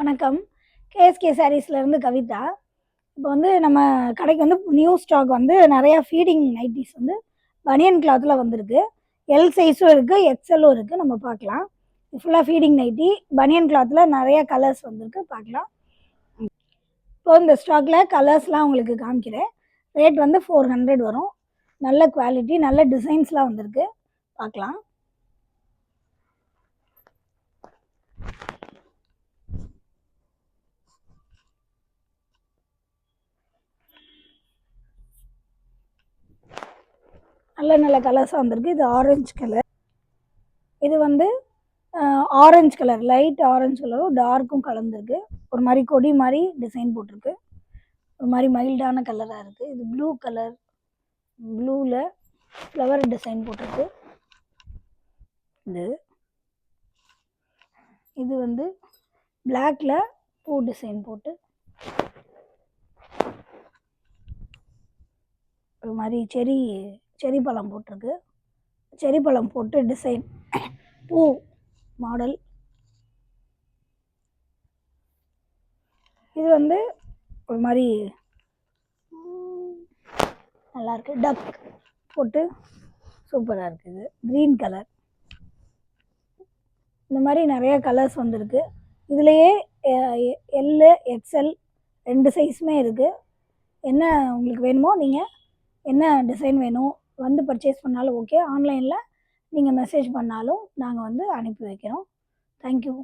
வணக்கம். கேஎஸ்கே சாரீஸ்லேருந்து கவிதா. இப்போ வந்து நம்ம கடைக்கு வந்து நியூ ஸ்டாக் வந்து நிறையா ஃபீடிங் நைட்டிஸ் வந்து பனியன் கிளாத்தில் வந்திருக்கு. எல் சைஸும் இருக்குது, எக்ஸ்எல்லும் இருக்குது. நம்ம பார்க்கலாம். ஃபுல்லாக ஃபீடிங் நைட்டி பனியன் கிளாத்தில் நிறையா கலர்ஸ் வந்திருக்கு, பார்க்கலாம். இப்போ இந்த ஸ்டாக்கில் கலர்ஸ்லாம் உங்களுக்கு காமிக்கிறேன். ரேட் வந்து 400 வரும். நல்ல குவாலிட்டி, நல்ல டிசைன்ஸ்லாம் வந்திருக்கு, பார்க்கலாம். நல்ல நல்ல கலர்ஸாக வந்திருக்கு. இது ஆரஞ்சு கலர், இது வந்து ஆரஞ்சு கலர், லைட் ஆரஞ்சு கலரும் டார்க்கும் கலந்துருக்கு. ஒரு மாதிரி கொடி மாதிரி டிசைன் போட்டிருக்கு. ஒரு மாதிரி மைல்டான கலராக இருக்குது. இது ப்ளூ கலர், ப்ளூவில் ஃப்ளவர் டிசைன் போட்டிருக்கு. இது வந்து பிளாக்ல பூ டிசைன் போட்டு ஒரு மாதிரி செரி பழம் போட்டிருக்கு. செரி பழம் போட்டு டிசைன் பூ மாடல். இது வந்து ஒரு மாதிரி நல்லாயிருக்கு, டக் போட்டு சூப்பராக இருக்குது. Green colour. இந்த மாதிரி நிறைய கலர்ஸ் வந்திருக்கு. இதுலேயே எல்லு எக்ஸ்எல் 2 சைஸுமே இருக்குது. என்ன உங்களுக்கு வேணுமோ, நீங்கள் என்ன டிசைன் வேணும் வந்து பர்ச்சேஸ் பண்ணாலும் ஓகே, ஆன்லைனில் நீங்கள் மெசேஜ் பண்ணாலும் நாங்கள் வந்து அனுப்பி வைக்கிறோம். தேங்க்யூ.